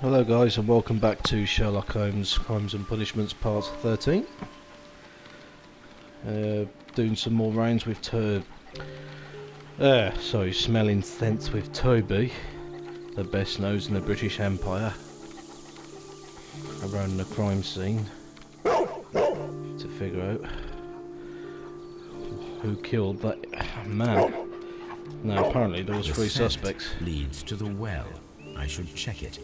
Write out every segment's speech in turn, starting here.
Hello guys, and welcome back to Sherlock Holmes Crimes and Punishments Part 13. Doing some more rounds with smelling scents with Toby, the best nose in the British Empire, around the crime scene to figure out who killed that man. Now apparently there was three suspects. Leads to the well. I should check it.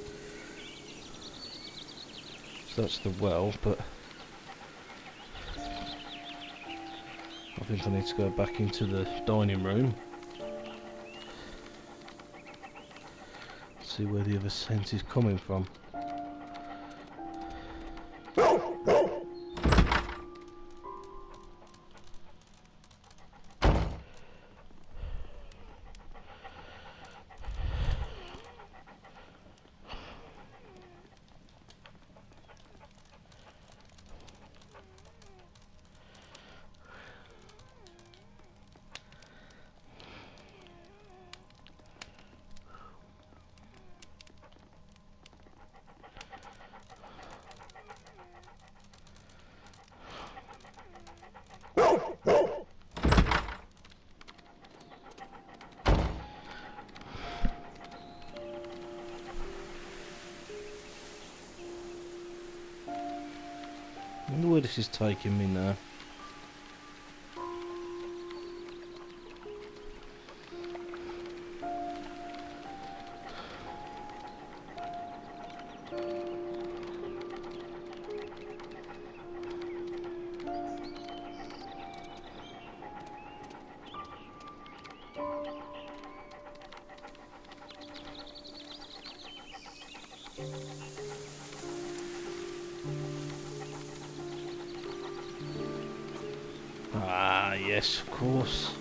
So that's the well, but I think I need to go back into the dining room. See where the other scent is coming from. I wonder where this is taking me now. Ah, yes, of course.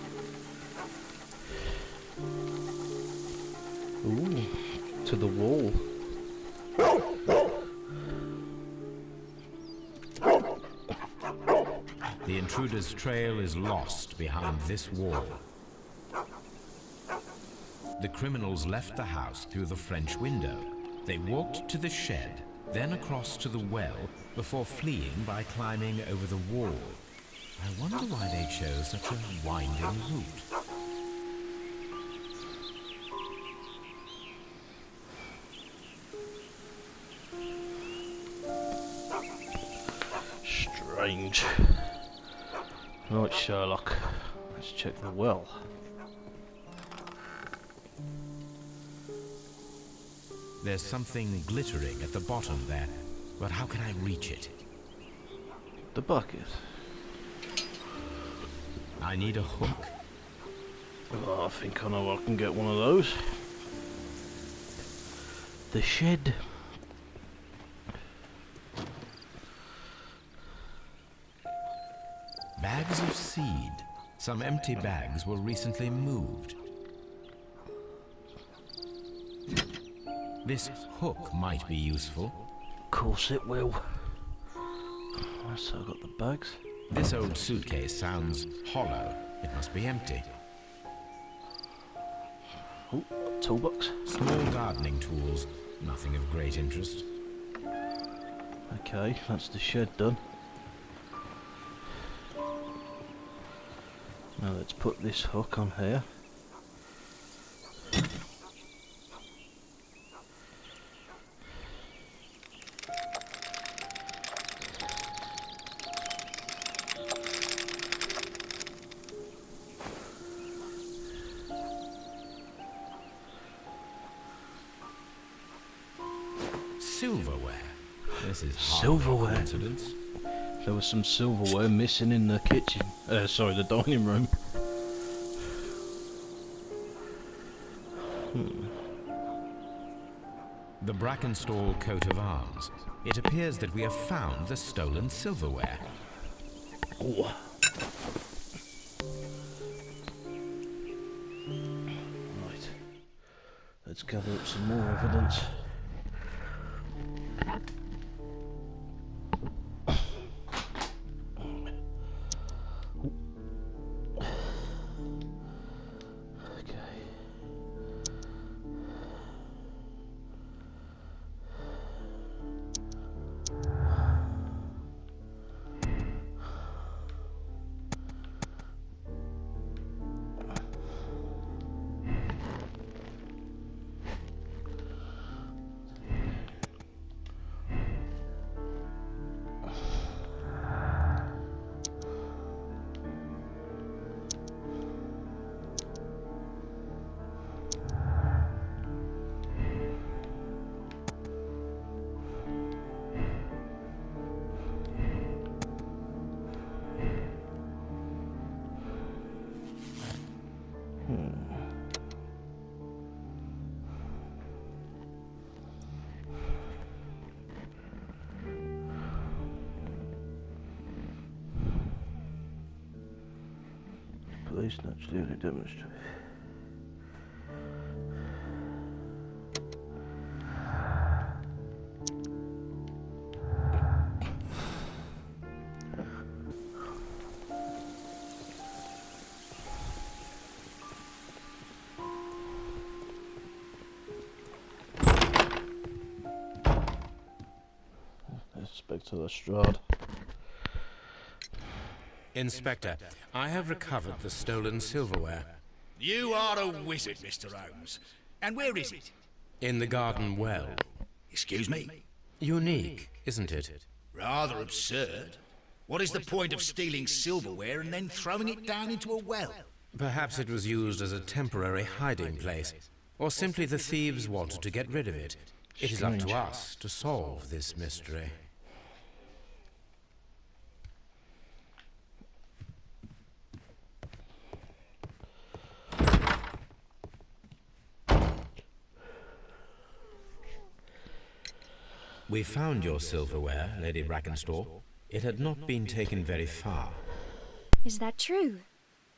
Ooh, to the wall. The intruder's trail is lost behind this wall. The criminals left the house through the French window. They walked to the shed, then across to the well, before fleeing by climbing over the wall. I wonder why they chose such a winding route. Strange. Right, Sherlock. Let's check the well. There's something glittering at the bottom there, but how can I reach it? The bucket. I need a hook. Oh, I think I know I can get one of those. The shed. Bags of seed. Some empty bags were recently moved. This hook might be useful. Of course it will. So I've got the bags. This old suitcase sounds hollow. It must be empty. Oh, toolbox. Small gardening tools. Nothing of great interest. Okay, that's the shed done. Now let's put this hook on here. Silverware. This is Silverware. Coincidence. There was some silverware missing in the kitchen. Sorry, the dining room. The Brackenstall coat of arms. It appears that we have found the stolen silverware. Ooh. Right. Let's gather up some more evidence. This naturally demonstrates. Inspector Lestrade. Inspector, I have recovered the stolen silverware. You are a wizard, Mr. Holmes. And where is it? In the garden well. Excuse me? Unique, isn't it? Rather absurd. What is the point of stealing silverware and then throwing it down into a well? Perhaps it was used as a temporary hiding place, or simply the thieves wanted to get rid of it. It is up to us to solve this mystery. We found your silverware, Lady Brackenstall. It had not been taken very far. Is that true?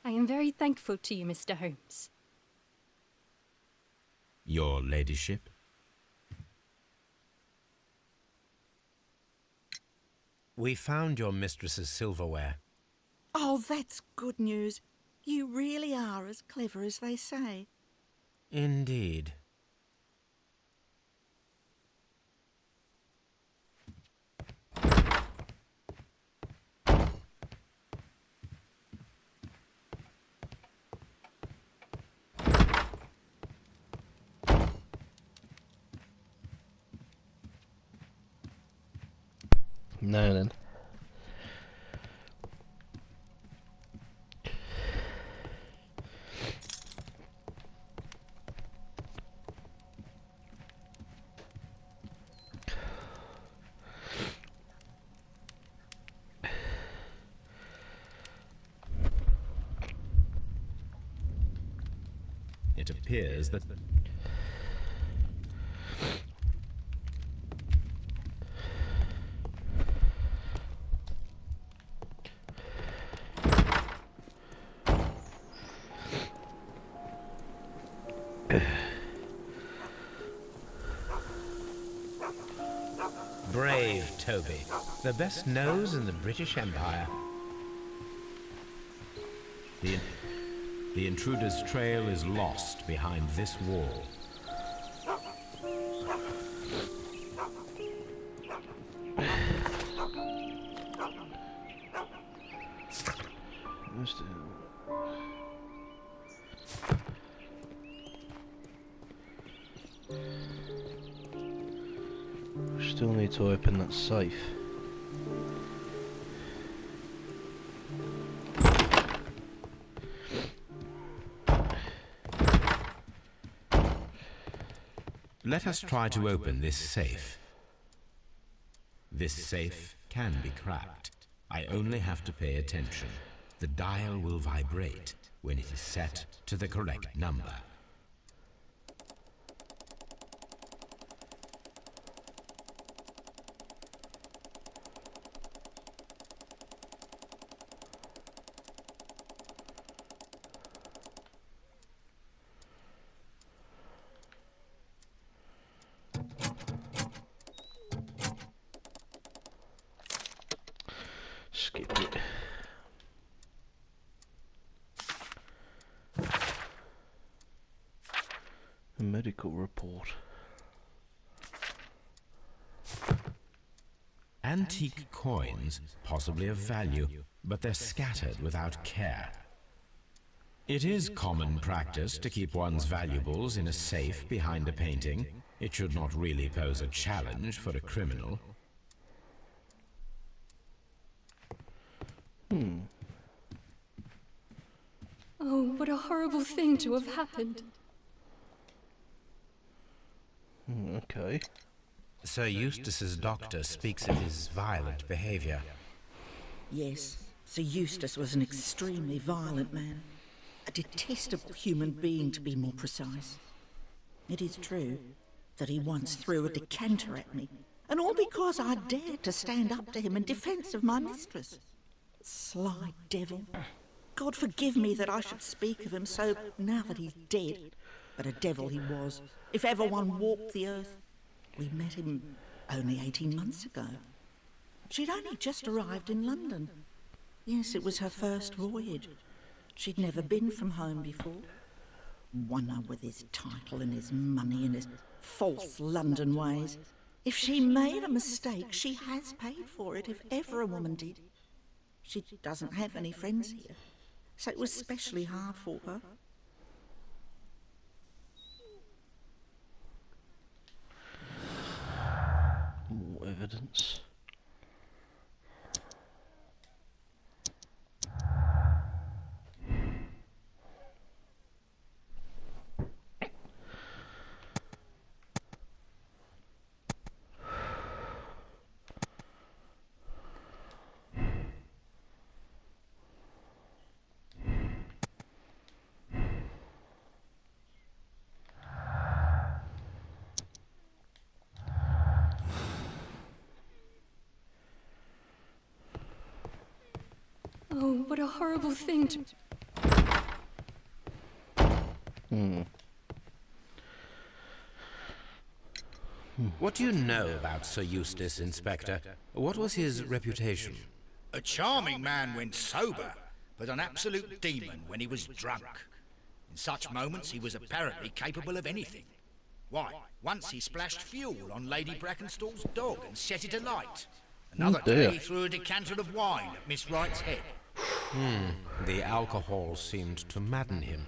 I am very thankful to you, Mr. Holmes. Your ladyship? We found your mistress's silverware. Oh, that's good news. You really are as clever as they say. Indeed. Now then. It appears that... Brave Toby, the best nose in the British Empire. The intruder's trail is lost behind this wall. Still need to open that safe. Let us try to open this safe. This safe can be cracked. I only have to pay attention. The dial will vibrate when it is set to the correct number. Skip it. A medical report. Antique coins, possibly of value, but they're scattered without care. It is common practice to keep one's valuables in a safe behind a painting. It should not really pose a challenge for a criminal. Oh, what a horrible thing to have happened. Okay. Sir Eustace's doctor speaks of his violent behavior. Yes, Sir Eustace was an extremely violent man. A detestable human being, to be more precise. It is true that he once threw a decanter at me, and all because I dared to stand up to him in defence of my mistress. Sly devil. God forgive me that I should speak of him so now that he's dead. But a devil he was, if ever one walked the earth. We met him only 18 months ago. She'd only just arrived in London. Yes, it was her first voyage. She'd never been from home before. Wonder with his title and his money and his false London ways. If she made a mistake, she has paid for it, if ever a woman did. She doesn't have any friends here, so it was especially hard for her. More evidence. Oh, what a horrible thing to... What do you know about Sir Eustace, Inspector? What was his reputation? A charming man when sober, but an absolute demon when he was drunk. In such moments he was apparently capable of anything. Why, once he splashed fuel on Lady Brackenstall's dog and set it alight. Another dear. day he threw a decanter of wine at Miss Wright's head. The alcohol seemed to madden him.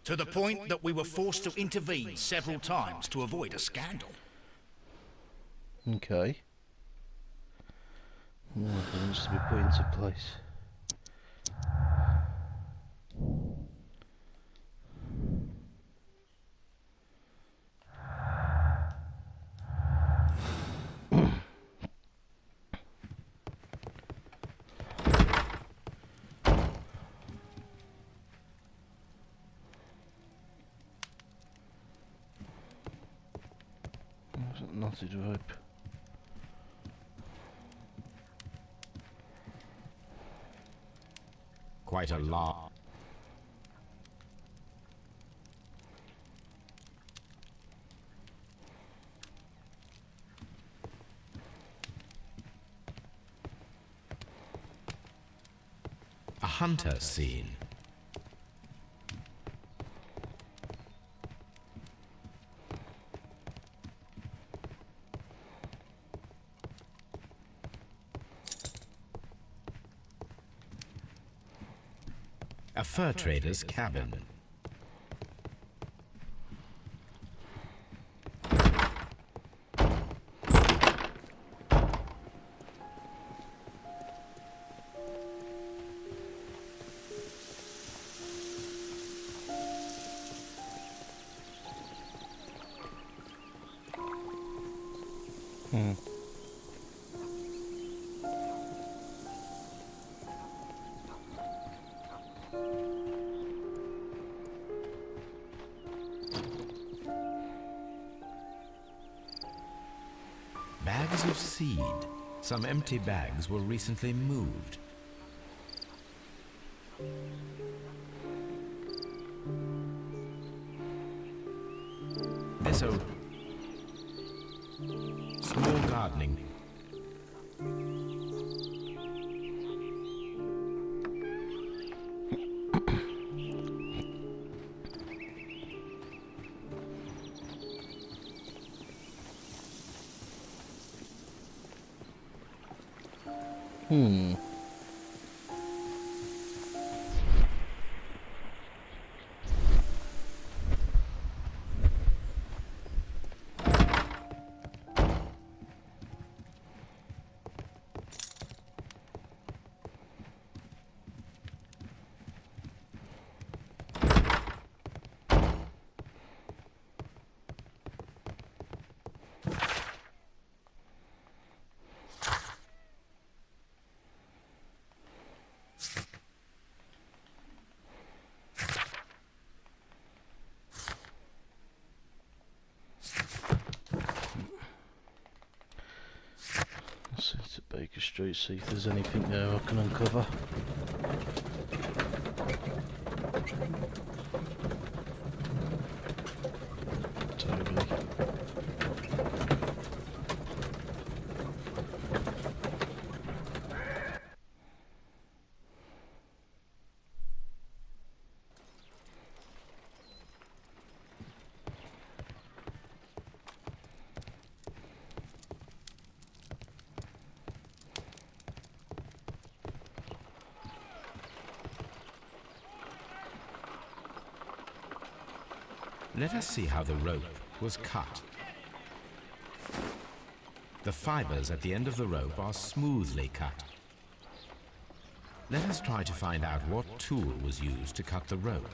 To the point that we were forced to intervene several times to avoid a scandal. Okay. More evidence to be put into place. Knotted rope. Quite a lot. A hunter scene. A fur trader's cabin. Bags of seed. Some empty bags were recently moved. This small gardening. Let's see to Baker Street, see if there's anything there I can uncover. Let us see how the rope was cut. The fibers at the end of the rope are smoothly cut. Let us try to find out what tool was used to cut the rope.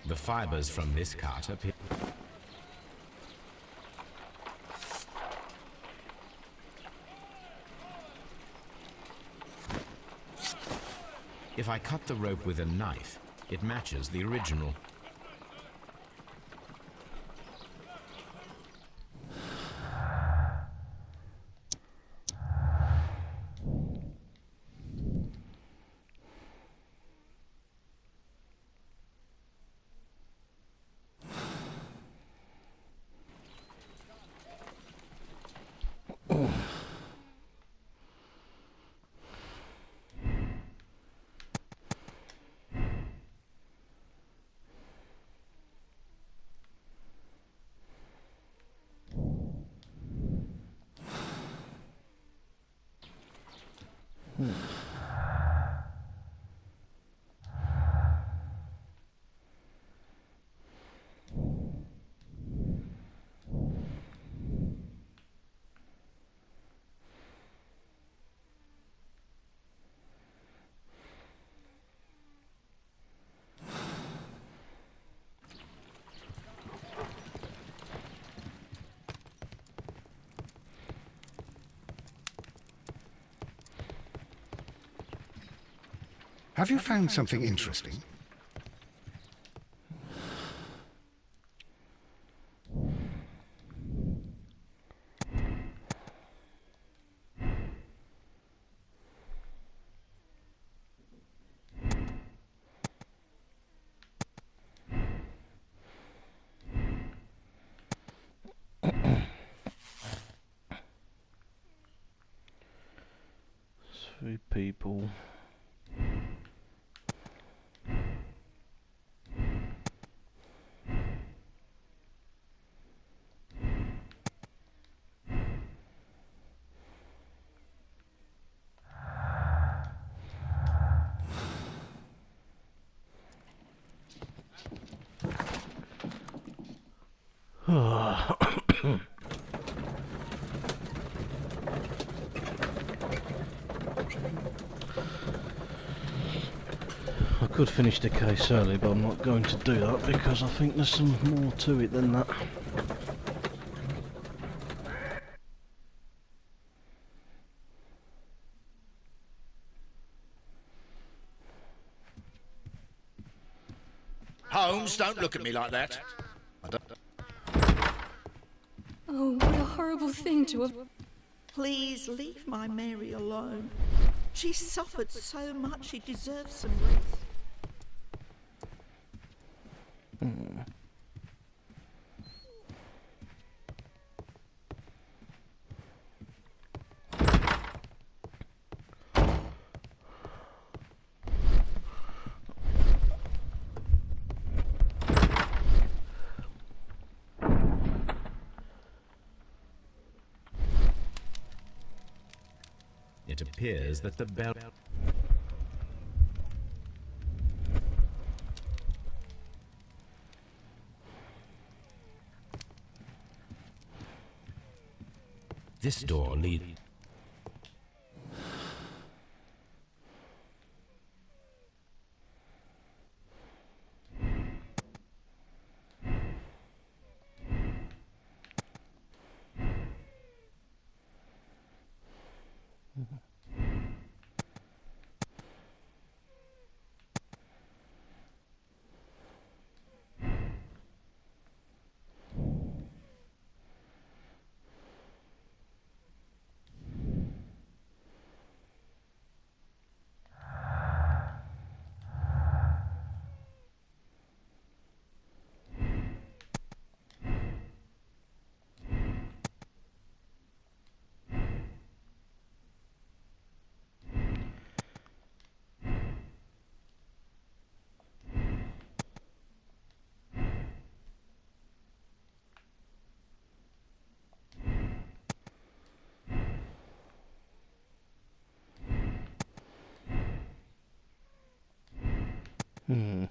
The fibers from this cut appear. If I cut the rope with a knife, it matches the original. Have you found something interesting? Three people. I could finish the case early, but I'm not going to do that because I think there's some more to it than that. Holmes, don't look at me like that. Oh, what a horrible thing to have... Please leave my Mary alone. She suffered so much, she deserves some rest. It appears that the bell... This door leads... Hmm.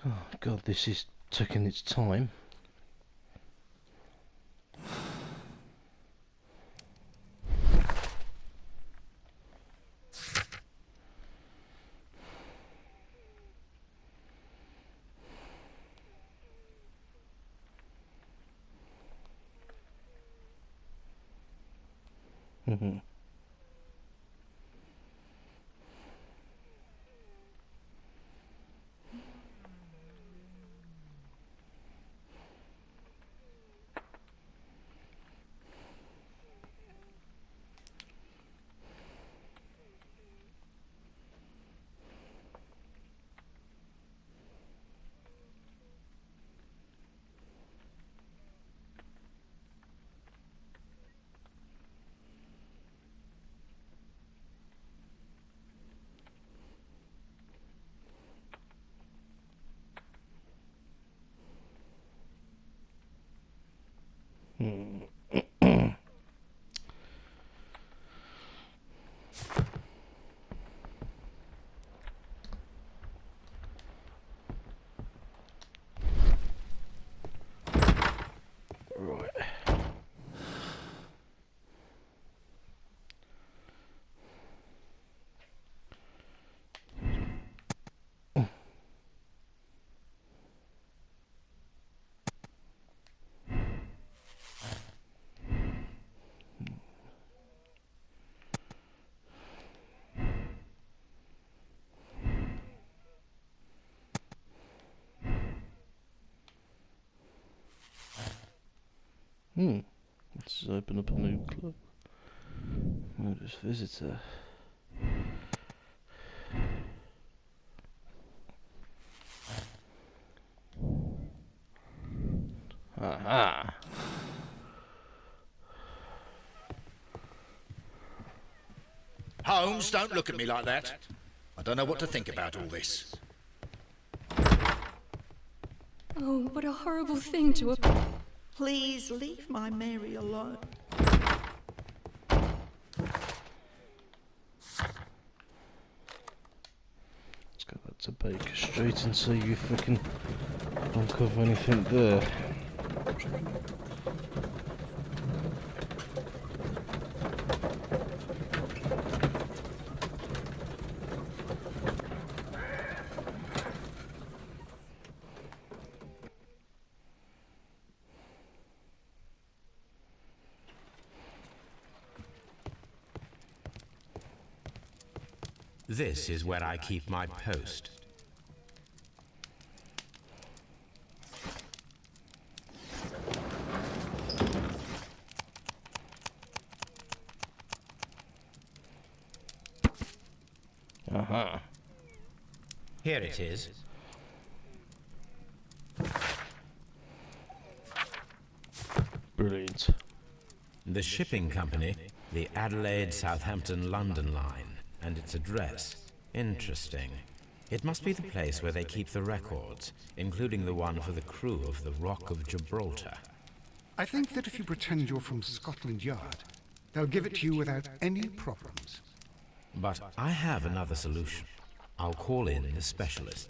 Oh God, this is taking its time. Right. Let's open up a new club. Modus visitor. Aha. Holmes, don't look at me like that. I don't know what to think about all this. Oh, what a horrible thing to Please leave my Mary alone. Let's go back to Baker Street and see if we can uncover anything there. This is where I keep my post. Aha. Here it is. Brilliant. The shipping company, the Adelaide, Southampton, London line, and its address. Interesting. It must be the place where they keep the records, including the one for the crew of the Rock of Gibraltar. I think that if you pretend you're from Scotland Yard, they'll give it to you without any problems. But I have another solution. I'll call in the specialist.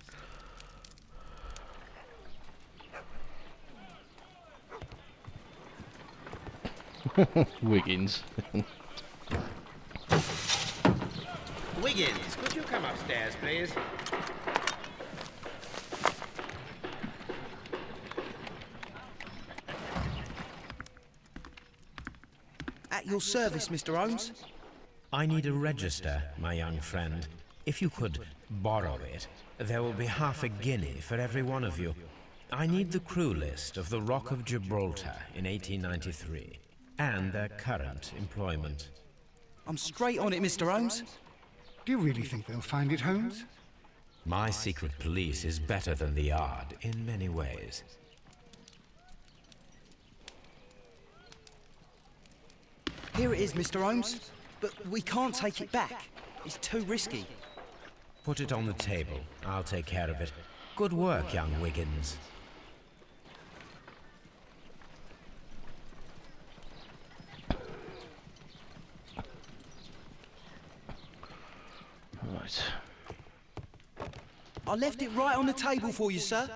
Wiggins. Wiggins, could you come upstairs, please? At your service, Mr. Holmes. I need a register, my young friend. If you could borrow it, there will be half a guinea for every one of you. I need the crew list of the Rock of Gibraltar in 1893, and their current employment. I'm straight on it, Mr. Holmes. Do you really think they'll find it, Holmes? My secret police is better than the Yard in many ways. Here it is, Mr. Holmes. But we can't take it back. It's too risky. Put it on the table. I'll take care of it. Good work, young Wiggins. Right. I left it right on the table for you, sir.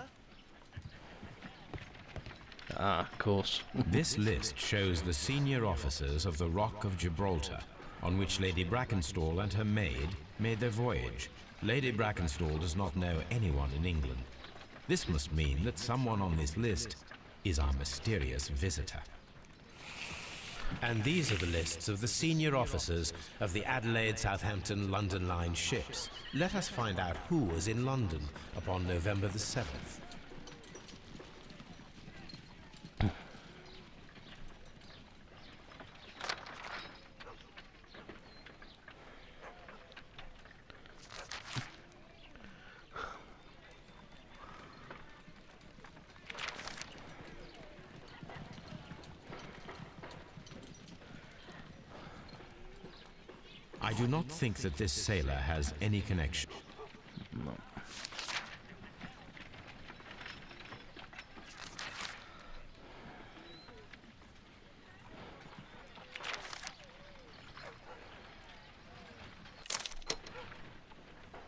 Ah, of course. This list shows the senior officers of the Rock of Gibraltar, on which Lady Brackenstall and her maid made their voyage. Lady Brackenstall does not know anyone in England. This must mean that someone on this list is our mysterious visitor. And these are the lists of the senior officers of the Adelaide, Southampton, London Line ships. Let us find out who was in London upon November the 7th. I do not think that this sailor has any connection. No.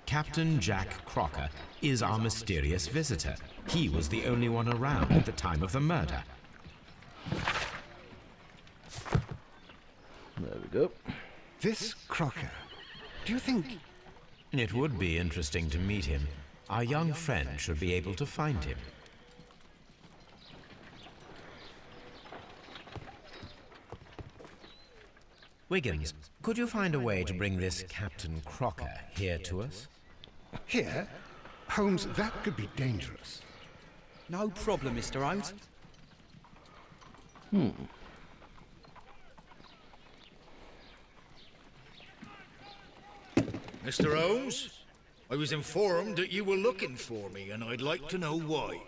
Captain Jack Crocker is our mysterious visitor. He was the only one around at the time of the murder. There we go. This Crocker, do you think... It would be interesting to meet him. Our young friend should be able to find him. Wiggins, could you find a way to bring this Captain Crocker here to us? Here? Holmes, that could be dangerous. No problem, Mr. Holmes. Mr. Holmes, I was informed that you were looking for me, and I'd like to know why.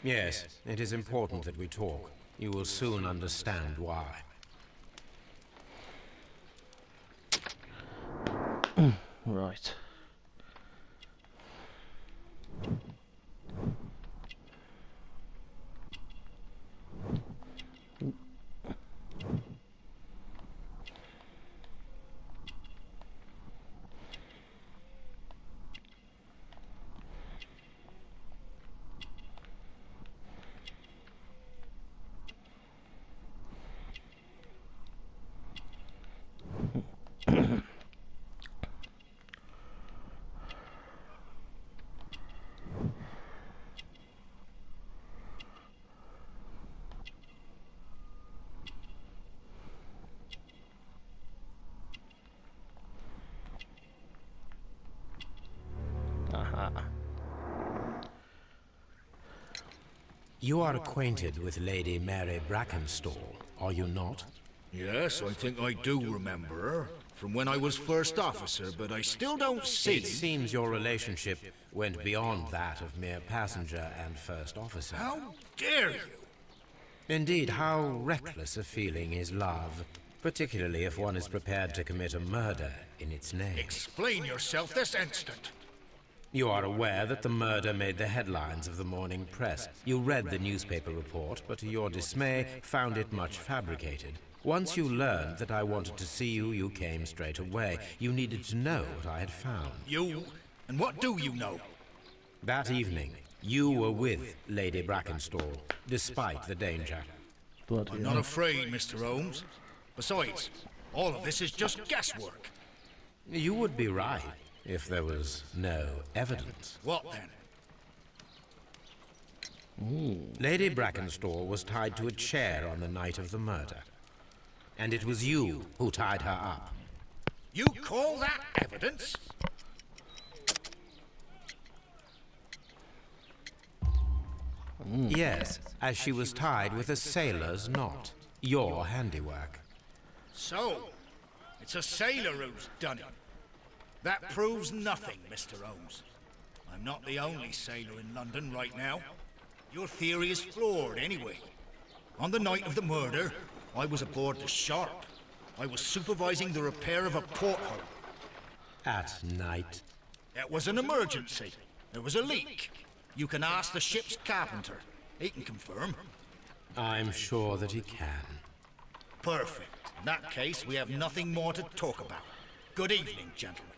Yes, it is important that we talk. You will soon understand why. Right. You are acquainted with Lady Mary Brackenstall, are you not? Yes, I think I do remember her from when I was first officer, but I still don't see... It seems your relationship went beyond that of mere passenger and first officer. How dare you? Indeed, how reckless a feeling is love, particularly if one is prepared to commit a murder in its name. Explain yourself this instant. You are aware that the murder made the headlines of the morning press. You read the newspaper report, but to your dismay, found it much fabricated. Once you learned that I wanted to see you, you came straight away. You needed to know what I had found. You? And what do you know? That evening, you were with Lady Brackenstall, despite the danger. Bloody I'm not hell. afraid, Mr. Holmes. Besides, all of this is just guesswork. You would be right if there was no evidence. What then? Lady Brackenstall was tied to a chair on the night of the murder. And it was you who tied her up. You call that evidence? Yes, as she was tied with a sailor's knot. Your handiwork. So, it's a sailor who's done it. That proves nothing, Mr. Holmes. I'm not the only sailor in London right now. Your theory is flawed anyway. On the night of the murder, I was aboard the Sharp. I was supervising the repair of a porthole. At night. It was an emergency. There was a leak. You can ask the ship's carpenter. He can confirm. I'm sure that he can. Perfect. In that case, we have nothing more to talk about. Good evening, gentlemen.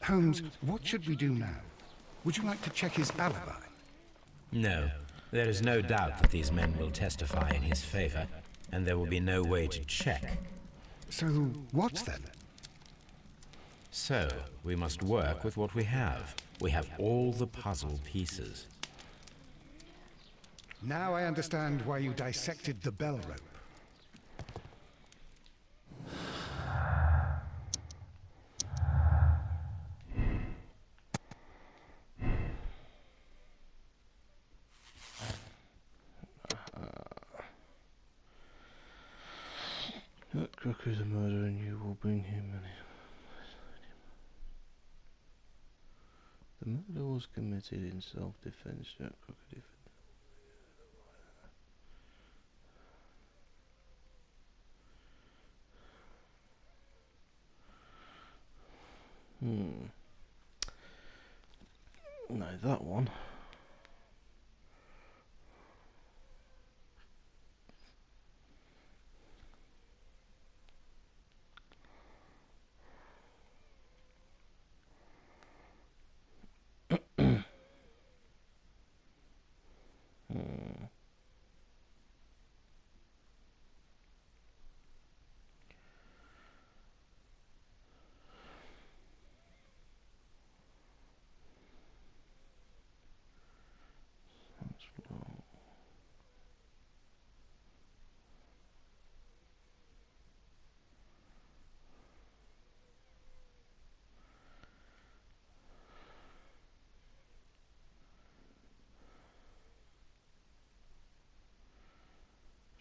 Holmes, what should we do now? Would you like to check his alibi? No. There is no doubt that these men will testify in his favor, and there will be no way to check. So, what then? So, we must work with what we have. We have all the puzzle pieces. Now I understand why you dissected the bell rope. Jack Crook is a murderer and you will bring him in. The murder was committed in self-defense. Jack Crook defended. No, that one.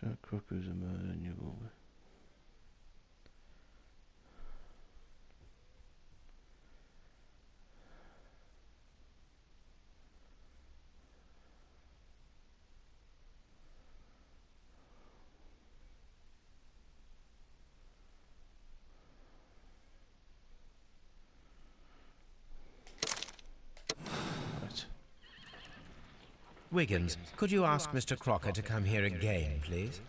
Jack Crook is a murderer and you will be. Right. Wiggins, could you ask Mr. Crocker to come here again, please?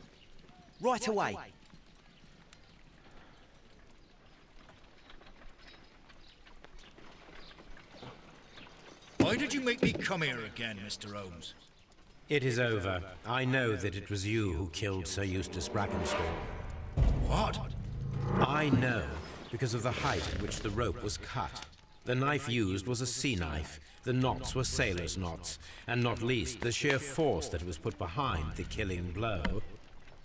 Right away. Why did you make me come here again, Mr. Holmes? It is over. I know that it was you who killed Sir Eustace Brackenstall. What? I know, because of the height at which the rope was cut. The knife used was a sea knife. The knots were sailor's knots, and not least the sheer force that was put behind the killing blow.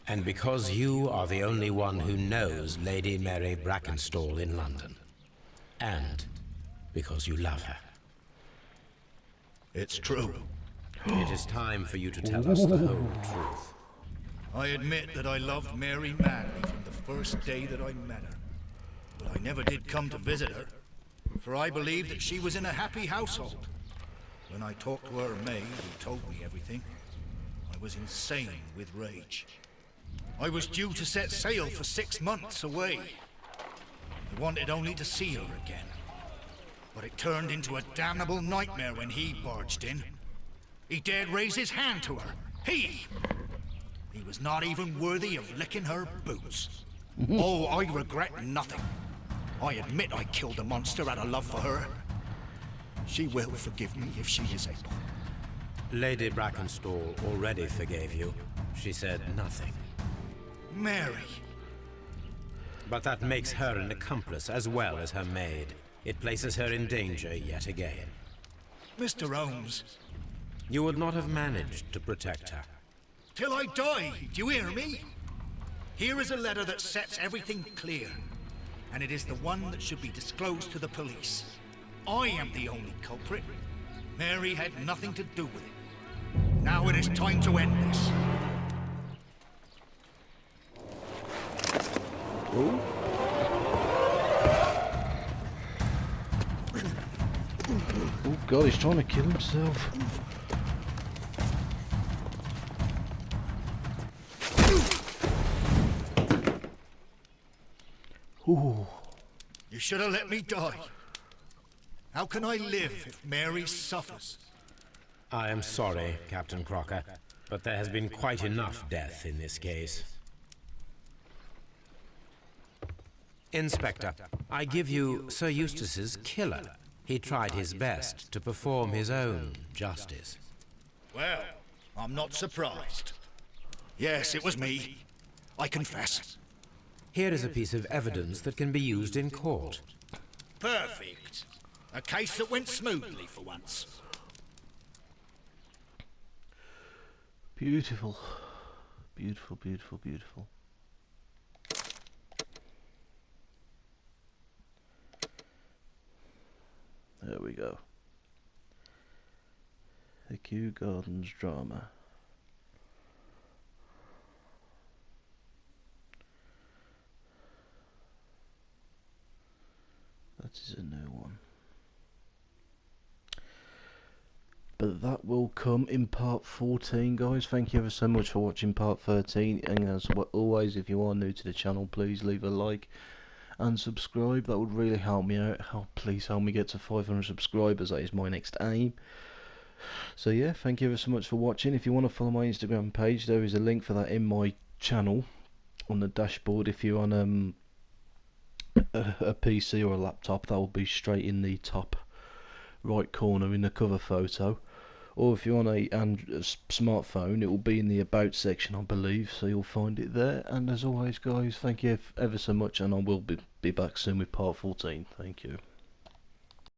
And because you are the only one who knows Lady Mary Brackenstall in London. And because you love her. It's true. It is time for you to tell us the whole truth. I admit that I loved Mary madly from the first day that I met her. But I never did come to visit her, for I believed that she was in a happy household. When I talked to her maid, who told me everything, I was insane with rage. I was due to set sail for 6 months away. I wanted only to see her again. But it turned into a damnable nightmare when he barged in. He dared raise his hand to her. He was not even worthy of licking her boots. Oh, I regret nothing. I admit I killed the monster out of love for her. She will forgive me if she is able. Lady Brackenstall already forgave you. She said nothing. Mary. But that makes her an accomplice as well as her maid. It places her in danger yet again. Mr. Holmes. You would not have managed to protect her. Till I die, do you hear me? Here is a letter that sets everything clear, and it is the one that should be disclosed to the police. I am the only culprit. Mary had nothing to do with it. Now it is time to end this. Oh. Oh god, he's trying to kill himself. Ooh. You should have let me die. How can I live if Mary suffers? I am sorry, Captain Crocker, but there has been quite enough death in this case. Inspector, I give you Sir Eustace's killer. He tried his best to perform his own justice. Well, I'm not surprised. Yes, it was me. I confess. Here is a piece of evidence that can be used in court. Perfect. A case that went smoothly for once. Beautiful. Beautiful, beautiful, beautiful. There we go. The Kew Gardens drama. That is a new one. But that will come in part 14, guys. Thank you ever so much for watching part 13. And as always, if you are new to the channel, please leave a like and subscribe. That would really help me out. Please help me get to 500 subscribers. That is my next aim. So yeah, thank you ever so much for watching. If you want to follow my Instagram page, there is a link for that in my channel on the dashboard. If you're on a PC or a laptop, that will be straight in the top right corner in the cover photo. Or if you're on a smartphone, it will be in the about section, I believe, so you'll find it there. And as always, guys, thank you ever so much, and I will be back soon with part 14. Thank you.